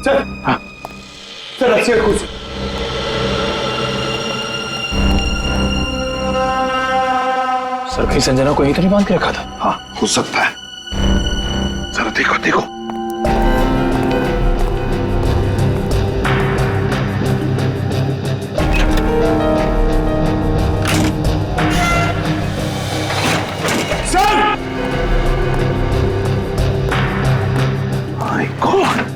चल। हाँ चल अच्छे कुछ। सर कहीं संजना को यहीं तो नहीं बांध के रखा था? हाँ हो सकता है, जरा देखो देखो। My God,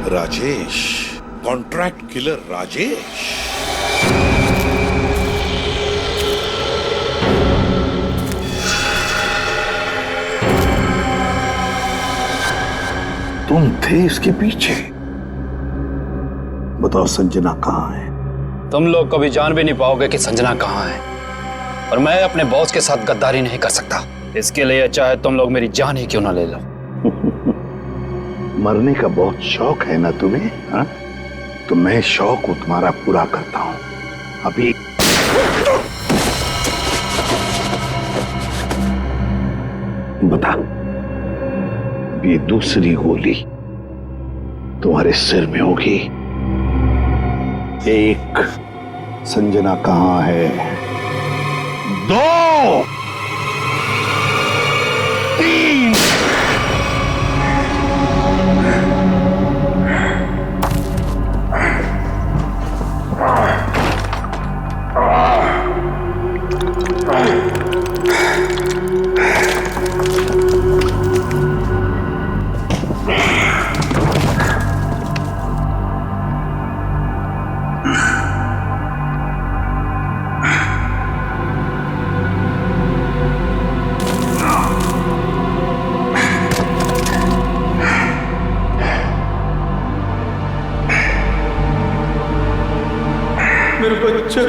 Rajesh, contract killer Rajesh. तुम थे इसके पीछे। बताओ संजना कहाँ है? तुम लोग कभी जान भी नहीं पाओगे कि संजना कहाँ है, और मैं अपने बॉस के साथ गद्दारी नहीं कर सकता। इसके लिए चाहे तुम लोग मेरी जान ही क्यों ना ले लो। मरने का बहुत शौक है ना तुम्हें? हा? तो मैं शौक तुम्हारा पूरा करता हूं अभी। बता, ये दूसरी गोली तुम्हारे सिर में होगी। एक, संजना कहां है? दो, तीन। मेरा बच्चा।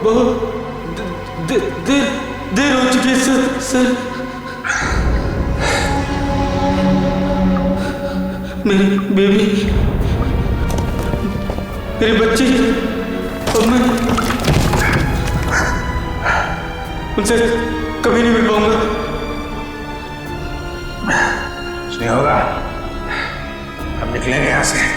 बहुत देर हो चुकी है सर। मेरी बेबी, मेरे बच्चे, और मैं उनसे कभी नहीं मिल पाऊंगा। कुछ नहीं होगा, हम निकलेंगे यहां से।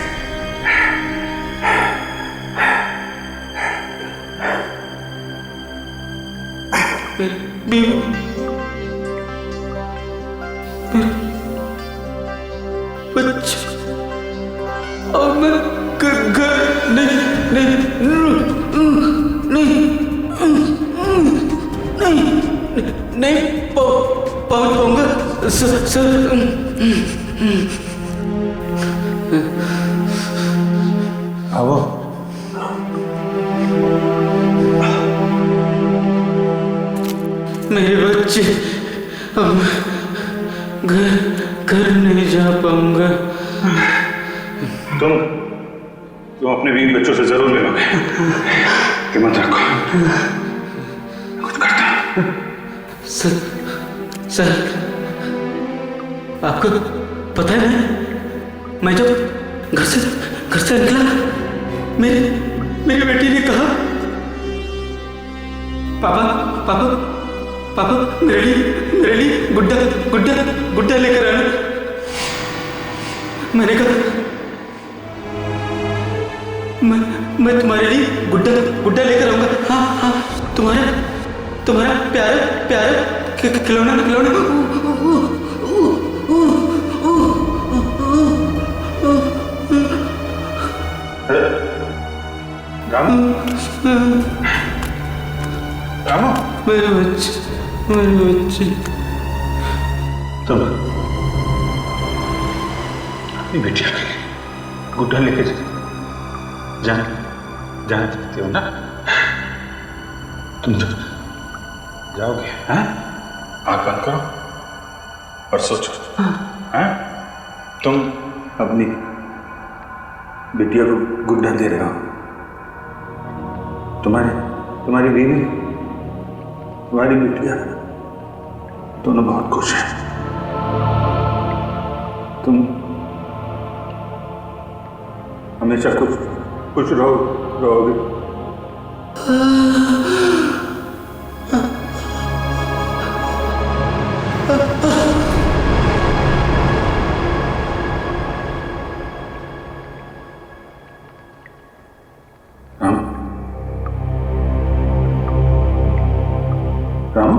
बच्चा, और मैं घर नहीं पहुंच पाऊंगा सर। आओ। मेरे बच्चे, अब घर नहीं जा पाऊंगा। तुम अपने बीवी बच्चों से जरूर मिलोगे, हिम्मत रखो, कुछ करता। सर, आपको पता है मैं जब घर से निकला, मेरी बेटी ने कहा पापा पापा पापा मेरे लिए गुड्डा गुड्डा गुड्डा लेकर आना। मैंने कहा मैं तुम्हारे लिए गुड्डा गुड्डा लेकर आऊंगा। हाँ हाँ, तुम्हारा प्यारा प्यारा खिलौना खिलौना। रामू, रामू, मेरे बच्चे तुम अपनी बेटिया के लिए गुड्डा लेके जाना चाहते हो ना? तुम जाओगे? हाँ, आँख बंद करो और सोचो। हाँ, तुम अपनी बिटिया को गुड्डा दे रहे हो। तुम्हारी बीवी, तुम्हारी बिटिया दोनों बहुत खुश हैं। तुम हमेशा खुश रहोगे। राम,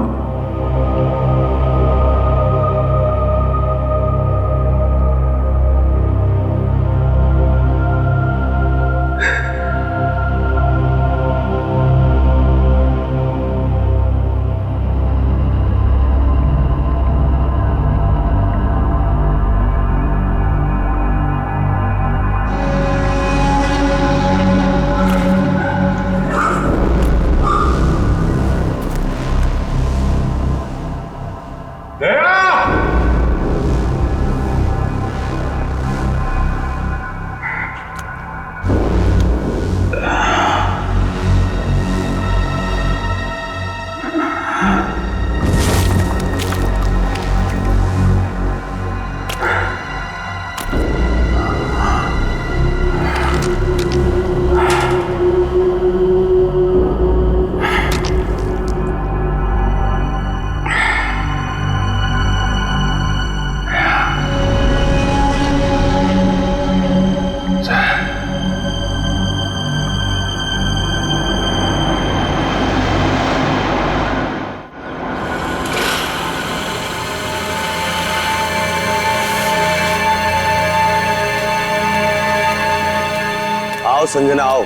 आओ संजना आओ,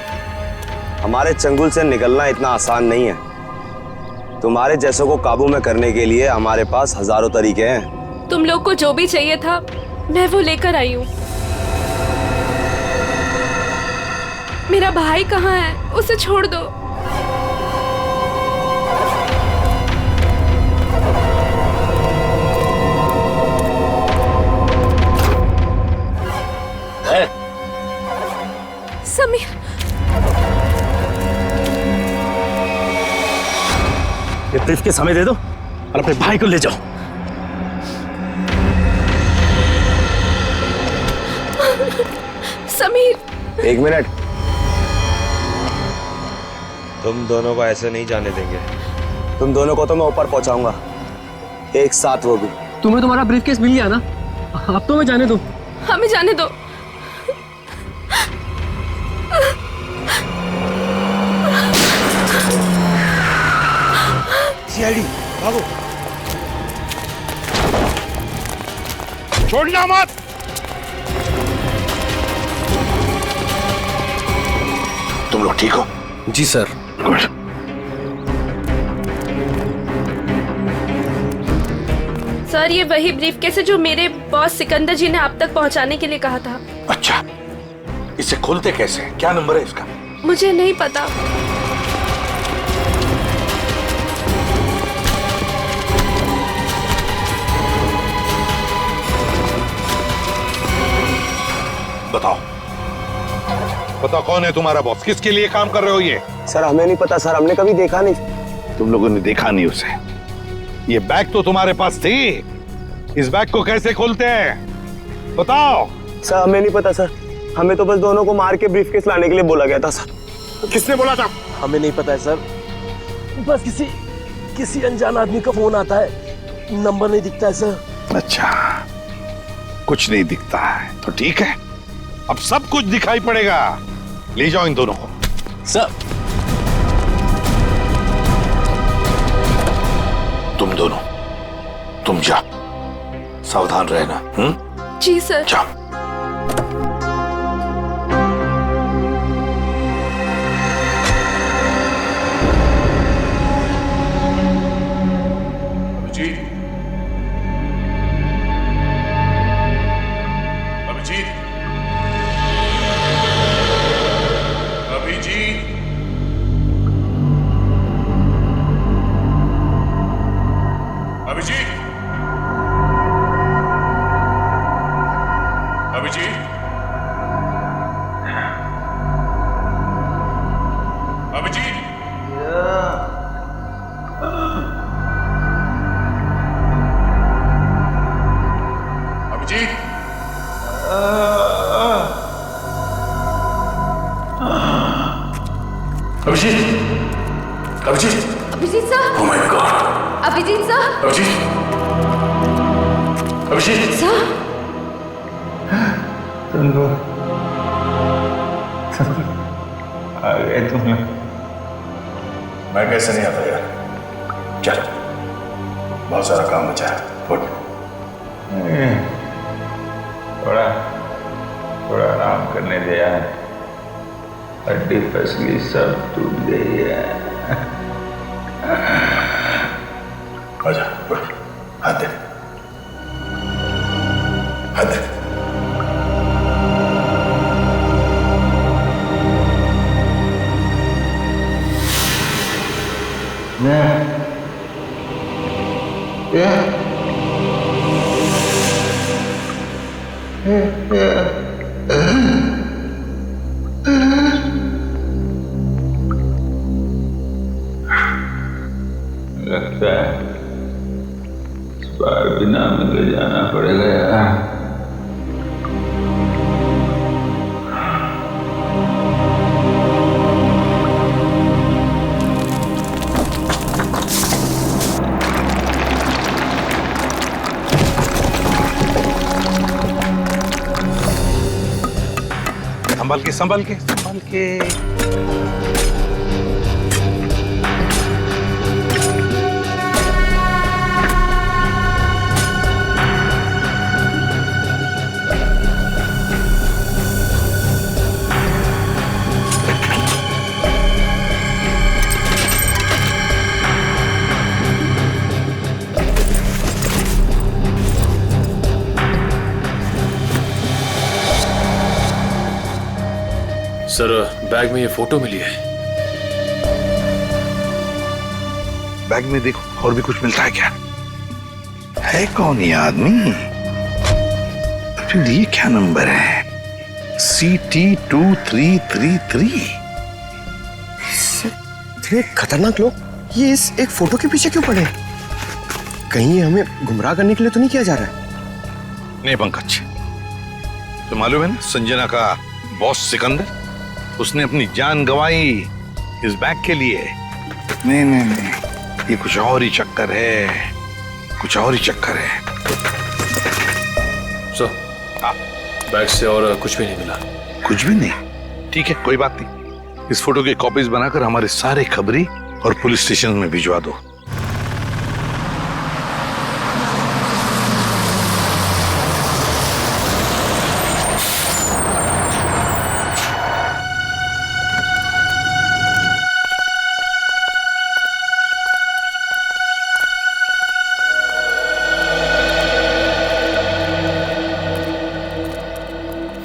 हमारे चंगुल से निकलना इतना आसान नहीं है। तुम्हारे जैसों को काबू में करने के लिए हमारे पास हजारों तरीके हैं। तुम लोग को जो भी चाहिए था मैं वो लेकर आई हूँ। मेरा भाई कहाँ है? उसे छोड़ दो। समीर, ये ब्रीफकेस हमें दे दो और अपने भाई को ले जाओ। समीर, एक मिनट, तुम दोनों को ऐसे नहीं जाने देंगे। तुम दोनों को तो मैं ऊपर पहुंचाऊंगा, एक साथ वो भी। तुम्हें तुम्हारा ब्रीफकेस मिल गया ना, अब तो हमें जाने दो। हमें जाने दो। सीआईडी, भागो। छोड़ना मत। तुम लोग ठीक हो? जी सर। गुड। सर, ये वही ब्रीफकेस है जो मेरे बॉस सिकंदर जी ने आप तक पहुंचाने के लिए कहा था। अच्छा, इसे खोलते कैसे? क्या नंबर है इसका? मुझे नहीं पता। बताओ कौन है तुम्हारा बॉस? किसके लिए काम कर रहे हो ये? सर हमें नहीं पता सर, हमने कभी देखा नहीं। तुम लोगों ने देखा नहीं उसे? ये बैग तो तुम्हारे पास थी, इस बैग को कैसे खोलते हैं बताओ। सर हमें नहीं पता सर, हमें तो बस दोनों को मार के ब्रीफकेस लाने के लिए बोला गया था सर। किसने बोला था? हमें नहीं पता है सर, बस किसी अनजान आदमी का फोन आता है, नंबर नहीं दिखता है सर। अच्छा, कुछ नहीं दिखता है तो ठीक है, अब सब कुछ दिखाई पड़ेगा। ले जाओ इन दोनों को। सर तुम दोनों, तुम जा, सावधान रहना। जी सर। जाओ। Abhijeet, Abhijeet, Abhijeet, Abhijeet, Abhijeet, Abhijeet, Abhijeet, Abhijeet, Abhijeet, Abhijeet sir, oh my God, Abhijeet sir, Abhijeet, Abhijeet, sir. आ गए तुम लोग। मैं कैसे नहीं आता यार, चल, बहुत सारा काम बचा है, उठ। थोड़ा आराम करने दे यार, हड्डी पसली सब टूट गई है। आजा, उठ, हाथ दे, हाथ दे। लगता है इस बार बिना मिले जाना पड़ेगा यार। संभल के। सर, बैग में ये फोटो मिली है। बैग में देखो और भी कुछ मिलता है क्या? है कौन ये आदमी? फिर ये क्या नंबर है? CT2333। इतने खतरनाक लोग ये इस एक फोटो के पीछे क्यों पड़े? कहीं हमें गुमराह करने के लिए तो नहीं किया जा रहा है? नहीं पंकज, तो मालूम है ना संजना का बॉस सिकंदर, उसने अपनी जान गंवाई इस बैग के लिए। नहीं, ये कुछ और ही चक्कर है, कुछ और ही चक्कर है। सर, बैग से और कुछ भी नहीं मिला। कुछ भी नहीं? ठीक है, कोई बात नहीं। इस फोटो की कॉपीज बनाकर हमारे सारे खबरी और पुलिस स्टेशन में भिजवा दो।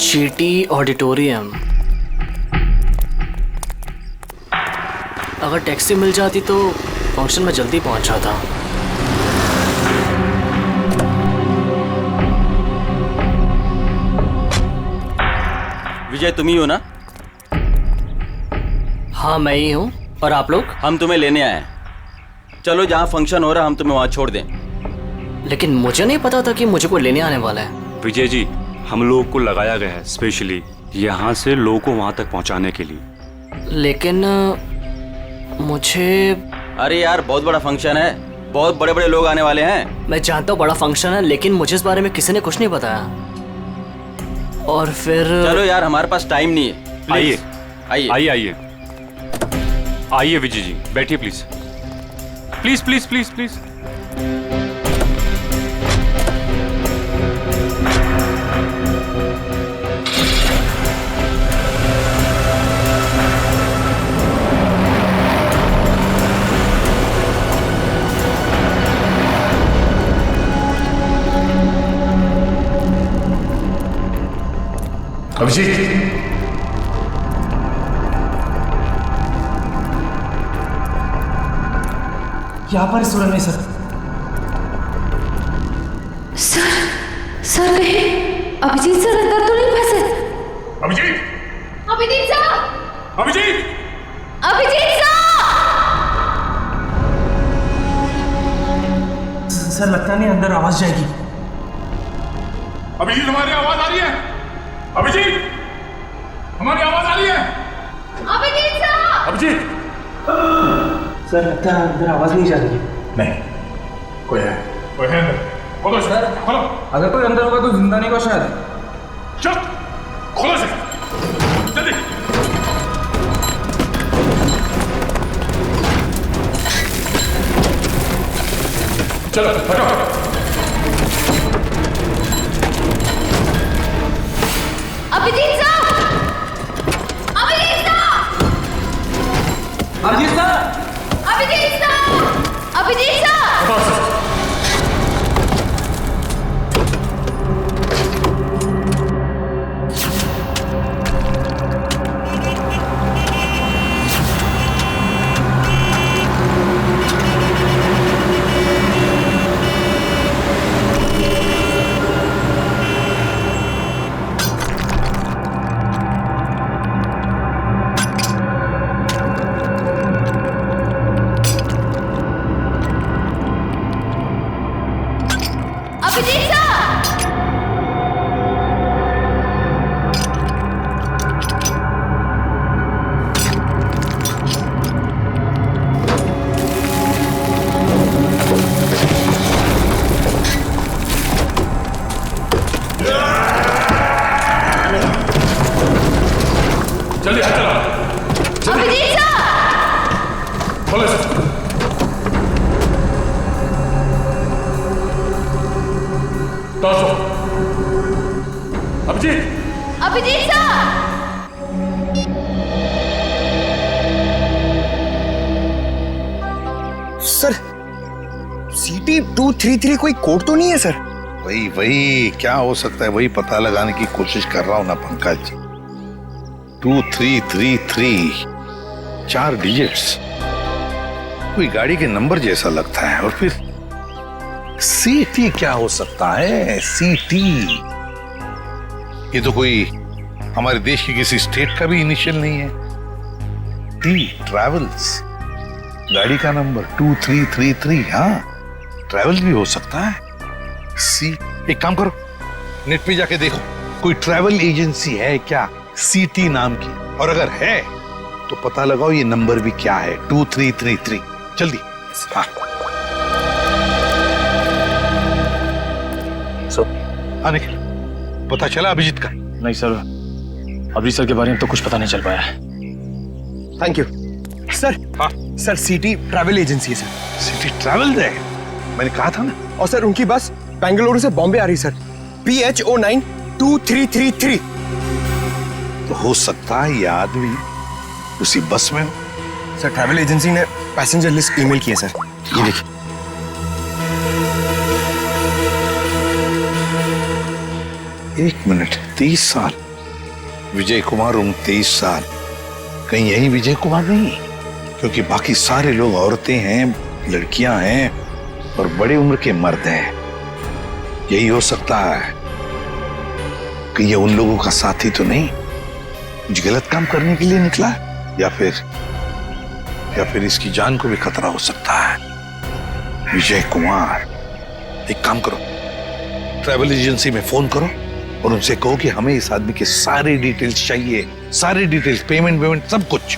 चीटी ऑडिटोरियम। अगर टैक्सी मिल जाती तो फंक्शन में जल्दी पहुंच जाता। विजय, तुम ही हो ना? हाँ, मैं ही हूँ। और आप लोग? हम तुम्हें लेने आए हैं। चलो, जहाँ फंक्शन हो रहा हम तुम्हें वहाँ छोड़ दें। लेकिन मुझे नहीं पता था कि मुझे कोई लेने आने वाला है। विजय जी, हम लोगों को लगाया गया है स्पेशली यहाँ से लोगों को वहाँ तक पहुँचाने के लिए। लेकिन मुझे अरे यार बहुत बड़ा फंक्शन है, बहुत बड़े बड़े लोग आने वाले हैं। मैं जानता हूँ बड़ा फंक्शन है, लेकिन मुझे इस बारे में किसी ने कुछ नहीं बताया। और फिर चलो यार, हमारे पास टाइम नहीं है। आइए आइए आइए आइए आइए विजय जी, बैठिए please please please please please. Abhijeet, यहाँ पर सूरज में सर। सर कहीं अभिजीत सर अंदर तो नहीं फंसे? अभिजीत, अभिजीत सर, अभिजीत, अभिजीत सर लगता नहीं अंदर आवाज जाएगी। अभिजीत हमारी आवाज आ रही है? अभिजीत, हमारी आवाज आ रही है? अभिजीत सर, अभिजीत। सर लगता है अंदर आवाज नहीं जा रही है। नहीं, कोई है अंदर। खोलो सर, खोलो। अगर कोई अंदर होगा तो जिंदा नहीं होगा शायद। चल, खोलो से, जल्दी। चलो हटो। Abhijeet sir, Abhijeet sir, Abhijeet sir, Abhijeet sir, Abhijeet sir. जल्दी हाथ चलाओ। अभिजीत सर, खोलो से। तो Abhijeet, Abhijeet sir, sir CT 233 कोई कोड तो नहीं है सर? वही क्या हो सकता है, वही पता लगाने की कोशिश कर रहा हूं ना पंकज। 2333, 4 डिजिट्स, कोई गाड़ी के नंबर जैसा लगता है। और फिर CT क्या हो सकता है? CT, ये तो कोई हमारे देश के किसी स्टेट का भी इनिशियल नहीं है। T ट्रैवल्स, गाड़ी का नंबर 2333। हाँ, ट्रैवल भी हो सकता है। सी, एक काम करो, नेट पे जाके देखो कोई ट्रैवल एजेंसी है क्या CT नाम की, और अगर है तो पता लगाओ ये नंबर भी क्या है, 2333। जल्दी। हाँ, निखिल, पता चला अभिजीत का? नहीं सर, अभी सर के बारे में तो कुछ पता नहीं चल पाया है। Thank you sir. हाँ सर, CT ट्रैवल एजेंसी है सर। CT ट्रैवल है, मैंने कहा था ना। और सर उनकी बस बेंगलुरु से बॉम्बे आ रही सर, PH09 2333। तो हो सकता है ये आदमी उसी बस में हो। सर ट्रैवल एजेंसी ने पैसेंजर लिस्ट ईमेल की है सर, ये देखिए। एक मिनट, 30 साल, विजय कुमार उम्र 23 साल। कहीं यही विजय कुमार नहीं? क्योंकि बाकी सारे लोग औरतें हैं, लड़कियां हैं और बड़े उम्र के मर्द हैं। यही हो सकता है कि ये उन लोगों का साथी तो नहीं, कुछ गलत काम करने के लिए निकला है, या फिर इसकी जान को भी खतरा हो सकता है। विजय कुमार, एक काम करो, ट्रैवल एजेंसी में फोन करो और उनसे कहो कि हमें इस आदमी के सारे डिटेल्स चाहिए, सारे डिटेल्स, पेमेंट सब कुछ।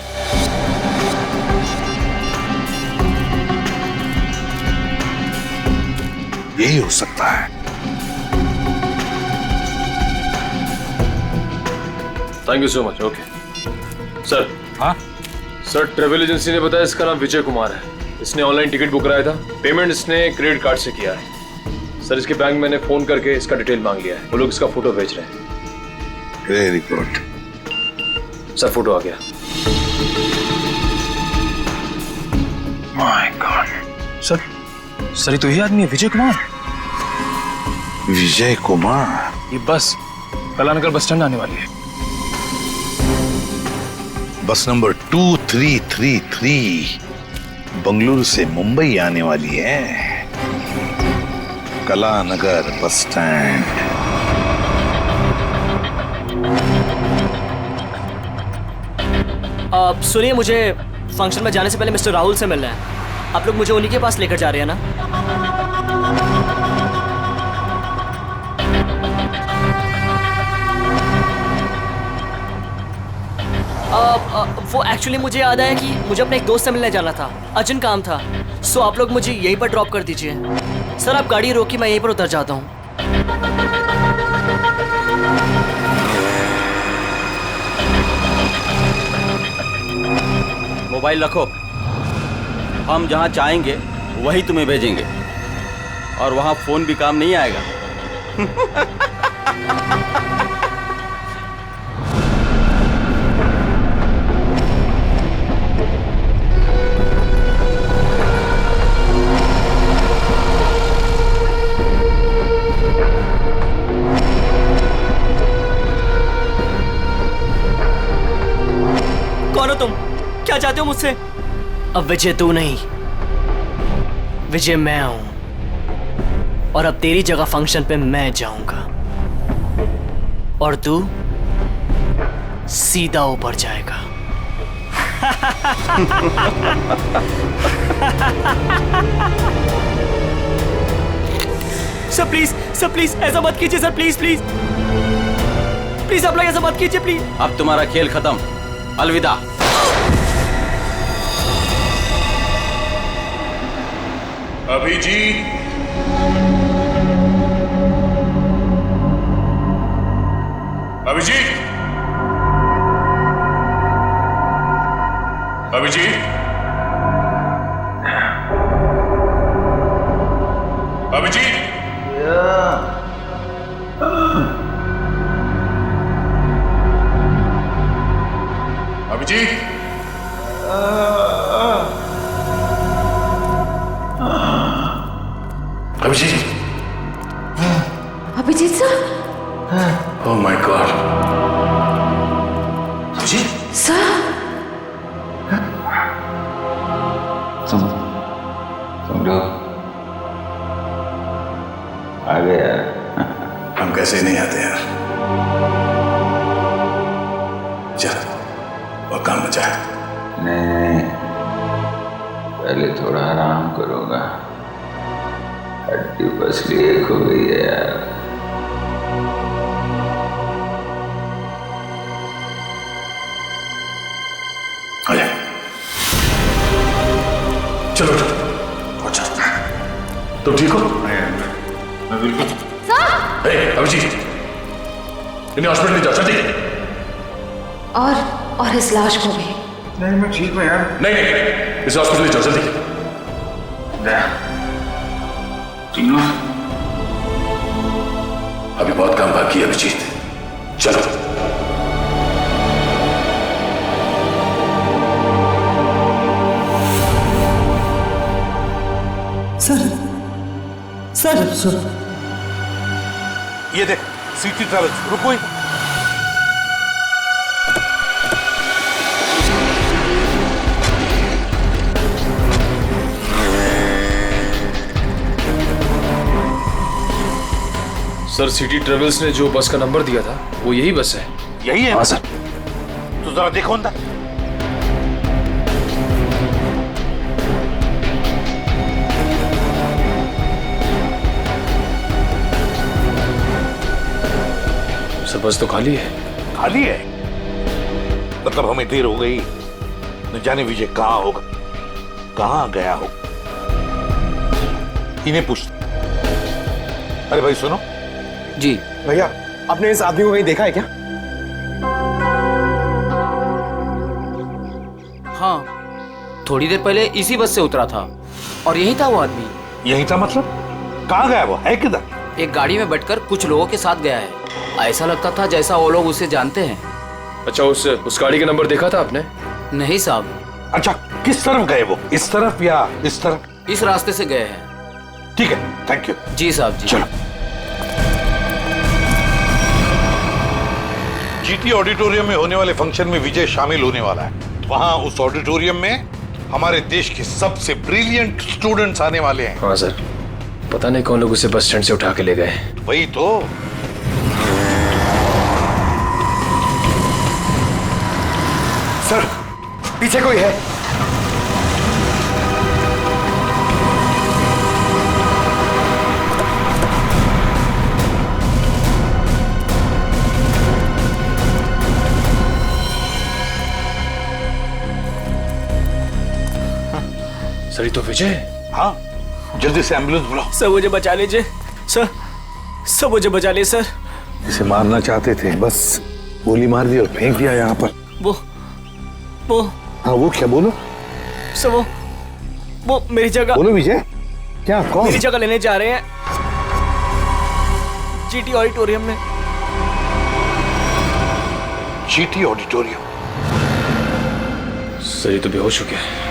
यही हो सकता है। Thank you so much. Okay sir. हाँ सर, ट्रेवल एजेंसी ने बताया इसका नाम विजय कुमार है। इसने ऑनलाइन टिकट बुक कराया था। पेमेंट इसने क्रेडिट कार्ड से किया है। सर, इसके बैंक मैंने फोन करके इसका डिटेल मांग लिया है। वो लोग इसका फोटो भेज रहे हैं। Very good. सर, फोटो आ गया। My God. सर ये तो यही आदमी है, विजय कुमार। विजय कुमार? ये बस कलानगर बस स्टैंड आने वाली है। बस नंबर 2333 बंगलुरु से मुंबई आने वाली है। Kalanagar bus stand. सुनिए, मुझे फंक्शन में जाने से पहले मिस्टर राहुल से मिलना है। आप लोग मुझे उन्हीं के पास लेकर जा रहे हैं ना? वो एक्चुअली मुझे याद आया कि मुझे अपने एक दोस्त से मिलने जाना था, अर्जेंट काम था। सो आप लोग मुझे यहीं पर ड्रॉप कर दीजिए। सर, आप गाड़ी रोकी, मैं यहीं पर उतर जाता हूँ। मोबाइल रखो। हम जहाँ चाहेंगे वही तुम्हें भेजेंगे, और वहाँ फोन भी काम नहीं आएगा। कौन हो तुम? क्या चाहते हो मुझसे? अब विजय तू नहीं, विजय मैं हूं। और अब तेरी जगह फंक्शन पे मैं जाऊंगा और तू सीधा ऊपर जाएगा। सर प्लीज ऐसा मत कीजिए सर, प्लीज प्लीज प्लीज आप लोग ऐसा मत कीजिए प्लीज। अब तुम्हारा खेल खत्म, अलविदा। Abhijeet, Abhijeet, Abhijeet, Abhijeet, Abhijeet, Abhijeet, Abhijeet sir. Oh my God. Abhijeet sir, तुम लोग आ गए यार। हम कैसे नहीं आते यार। चल और काम बचा है। नहीं, पहले थोड़ा आराम करूंगा। हड्डी पसली एक हो गई है यार। आजा, चलो पहुंचा। तुम ठीक हो? मैं बिल्कुल। अभिजीत, इन्हें हॉस्पिटल ले जाओ जल्दी। और इस लाश को भी। नहीं, मैं ठीक हूँ यार। नहीं, इस हॉस्पिटल ले जाओ जल्दी। तीनों अभी बहुत काम बाकी है अभिजीत, चलो। सर ये देख, सिटी ट्रैवल्स, रुको। सर, सिटी ट्रेवल्स ने जो बस का नंबर दिया था वो यही बस है। यही है? हाँ सर। तो जरा देखो अंदर। सर, बस तो खाली है। खाली है? मतलब हमें देर हो गई। न जाने विजय कहाँ होगा, कहाँ गया हो। इन्हें पूछ। अरे भाई सुनो। जी भैया, आपने इस आदमी को कहीं देखा है क्या? हाँ, थोड़ी देर पहले इसी बस से उतरा था और यही था वो आदमी। यही था मतलब? कहाँ गया वो? है किधर? एक गाड़ी में बैठकर कुछ लोगों के साथ गया है। ऐसा लगता था जैसा वो लोग उसे जानते हैं। अच्छा, उस गाड़ी का नंबर देखा था आपने? नहीं साहब। अच्छा, किस तरफ गए वो? इस तरफ या इस तरफ? इस रास्ते से गए हैं। ठीक है, थैंक यू। जी साहब जी। चलो। जीटी ऑडिटोरियम में होने वाले फंक्शन में विजय शामिल होने वाला है। वहां उस ऑडिटोरियम में हमारे देश के सबसे ब्रिलियंट स्टूडेंट्स आने वाले हैं। हाँ सर, पता नहीं कौन लोग उसे बस स्टैंड से उठा के ले गए। वही तो। सर, पीछे कोई है। सर, ये तो विजय। हाँ, जल्दी से एम्बुलेंस बुलाओ। सर मुझे बचा लीजिए सर मुझे बचा लीजिए सर। इसे मारना चाहते थे, बस गोली मार दी और फेंक दिया यहाँ पर। वो हाँ, वो क्या? बोलो सर। वो मेरी जगह। बोलो विजय, क्या? कौन? मेरी जगह लेने जा रहे हैं जीटी ऑडिटोरियम में। GT auditorium? सर, ये तो बेहोश हो गया है।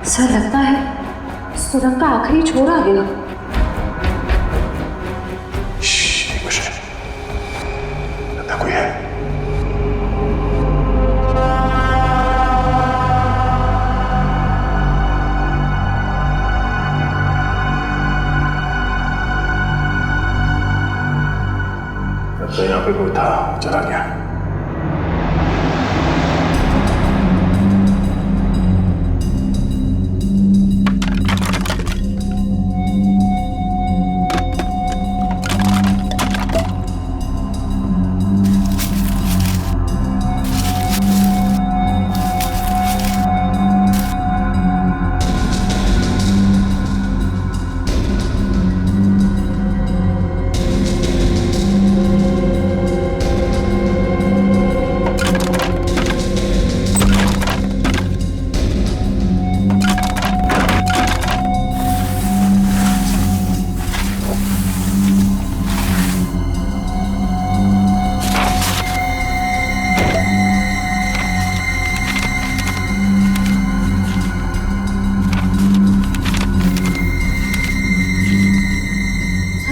सर लगता है सुरंग का आखिरी छोर आ गया। लगता कोई है। लगता यहाँ पे कोई था, चला गया।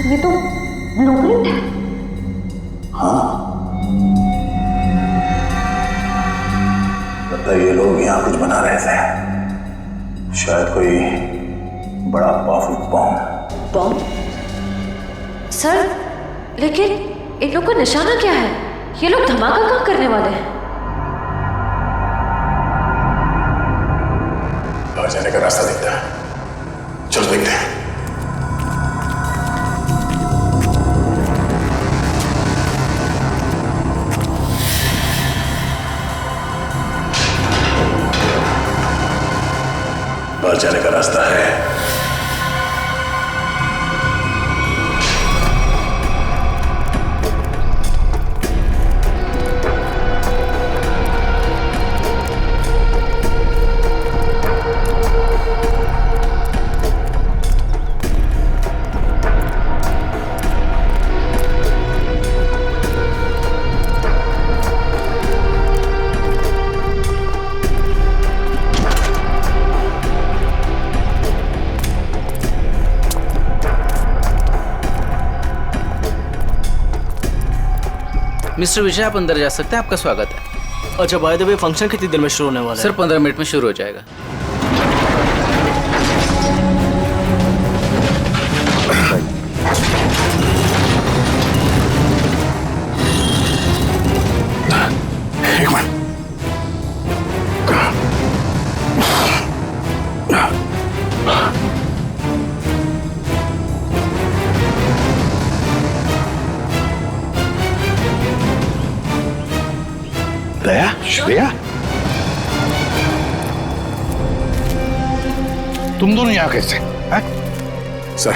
ये तो ब्लूप्रिंट है। हाँ, लगता है ये लोग यहाँ कुछ बना रहे थे। शायद कोई बड़ा पावरफुल बॉम्ब। सर, लेकिन इन लोग का निशाना क्या है? ये लोग धमाका कहाँ करने वाले हैं? बाहर जाने का रास्ता दिखता है, चलो देखते हैं। बाहर जाने का रास्ता है। मिस्टर विजय आप अंदर जा सकते हैं, आपका स्वागत है। अच्छा बाय द वे फंक्शन कितनी देर में शुरू होने वाला है? सर 15 मिनट में शुरू हो जाएगा। एक मिनट। दया, श्रेया, तुम दोनों यहाँ कैसे हैं? सर,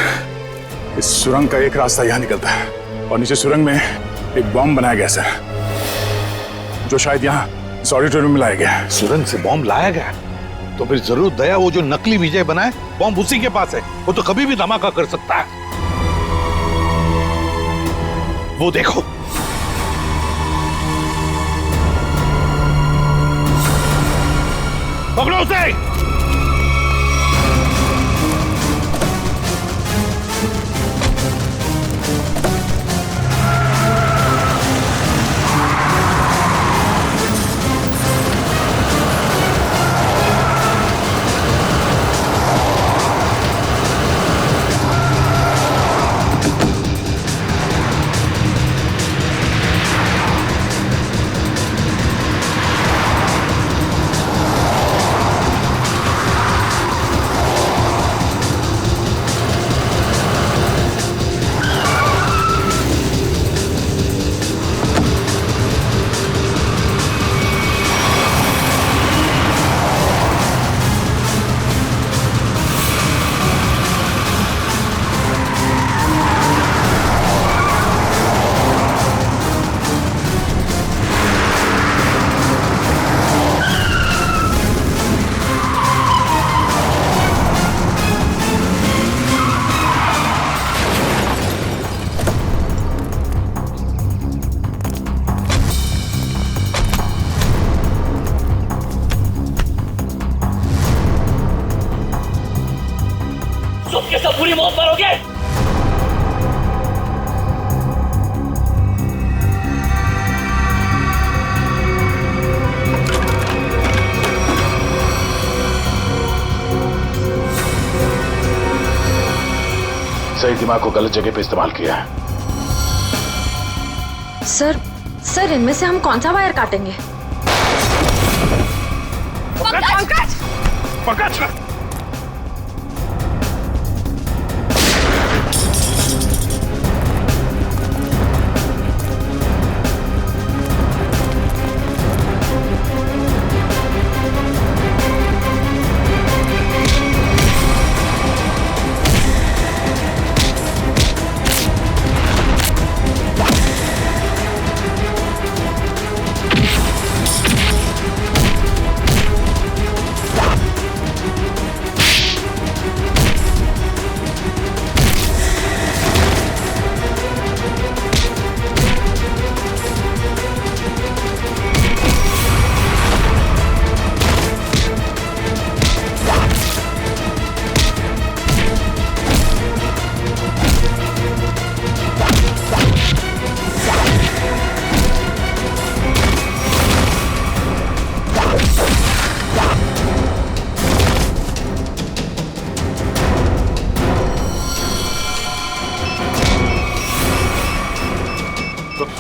इस सुरंग का एक रास्ता यहाँ निकलता है और नीचे सुरंग में एक बॉम्ब बनाया गया सर, जो शायद यहाँ इस ऑडिटोरियम में लाया गया है। सुरंग से बॉम्ब लाया गया? तो फिर जरूर दया वो जो नकली विजय बना है बॉम्ब उसी के पास है। वो तो कभी भी धमाका कर सकता है। वो देखो, पकड़ो उसे। सब पूरी मौत मरोगे। सही दिमाग को गलत जगह पे इस्तेमाल किया है। सर इनमें से हम कौन सा वायर काटेंगे? पंकज! पंकज!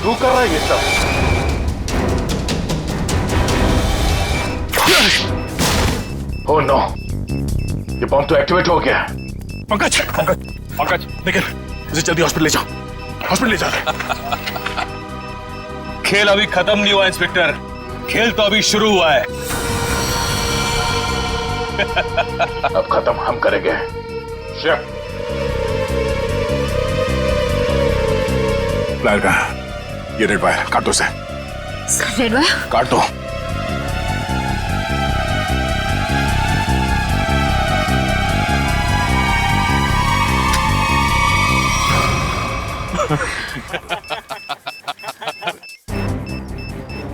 तू कर रहा है ये सब? ओह नो, ये बॉम्ब तो एक्टिवेट हो गया। पंकज, पंकज, पंकज, निकल, इसे जल्दी हॉस्पिटल ले जाओ, हॉस्पिटल ले जाओ। खेल अभी खत्म नहीं हुआ इंस्पेक्टर, खेल तो अभी शुरू हुआ है। अब खत्म हम करेंगे। प्लायर कहाँ? ये रेड वायर काट दो उसे। रेड वायर काट दो।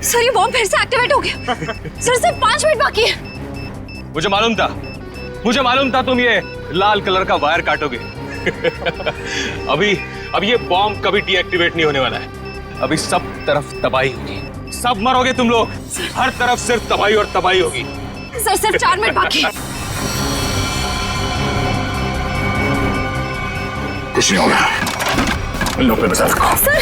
सर ये बॉम्ब फिर से एक्टिवेट हो गया। सर सिर्फ 5 मिनट बाकी है। मुझे मालूम था तुम ये लाल कलर का वायर काटोगे। अब ये बॉम्ब कभी डीएक्टिवेट नहीं होने वाला है। अभी सब तरफ तबाही होगी, सब मरोगे तुम लोग, हर तरफ सिर्फ तबाही और तबाही होगी। सर सिर्फ 4 मिनट बाकी। कुछ नहीं होगा, इन लोगों पे बचा रखो। सर।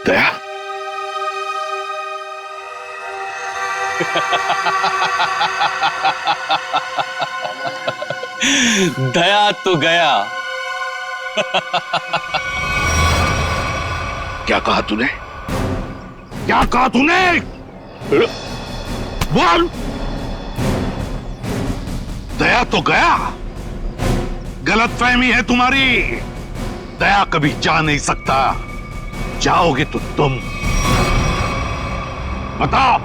दया दया तो गया। क्या कहा तूने? क्या कहा तूने? बोल। दया तो गया। गलतफहमी है तुम्हारी। दया कभी जा नहीं सकता। जाओगे तो तुम। बताओ,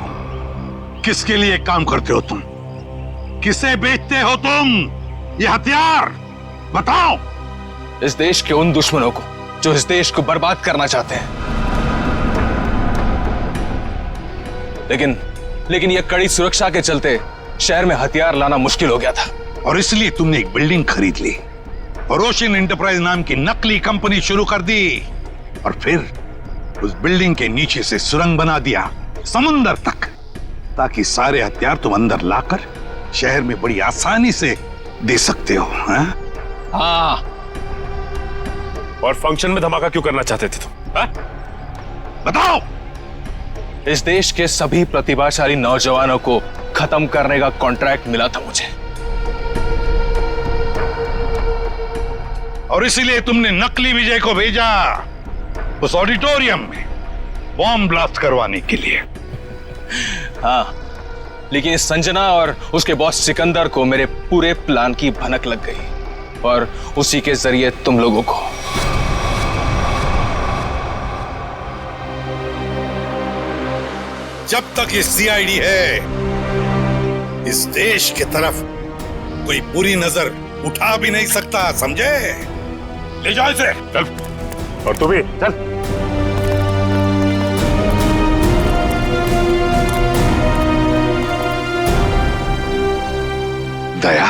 किसके लिए काम करते हो तुम? किसे बेचते हो तुम ये हथियार? बताओ। इस देश के उन दुश्मनों को जो इस देश को बर्बाद करना चाहते हैं। लेकिन यह कड़ी सुरक्षा के चलते शहर में हथियार लाना मुश्किल हो गया था। और इसलिए तुमने एक बिल्डिंग खरीद ली और ओशियन एंटरप्राइज नाम की नकली कंपनी शुरू कर दी और फिर उस बिल्डिंग के नीचे से सुरंग बना दिया समुंदर तक, ताकि सारे हथियार तुम अंदर लाकर शहर में बड़ी आसानी से दे सकते हो। हाँ। और फंक्शन में धमाका क्यों करना चाहते थे तुम? बताओ। इस देश के सभी प्रतिभाशाली नौजवानों को खत्म करने का कॉन्ट्रैक्ट मिला था मुझे, और इसीलिए तुमने नकली विजय को भेजा उस ऑडिटोरियम में बॉम्ब ब्लास्ट करवाने के लिए। हाँ, लेकिन संजना और उसके बॉस सिकंदर को मेरे पूरे प्लान की भनक लग गई और उसी के जरिए तुम लोगों को। जब तक ये सीआईडी है, इस देश की तरफ कोई बुरी नजर उठा भी नहीं सकता, समझे? ले जाओ इसे। चल। और तू भी चल। दया,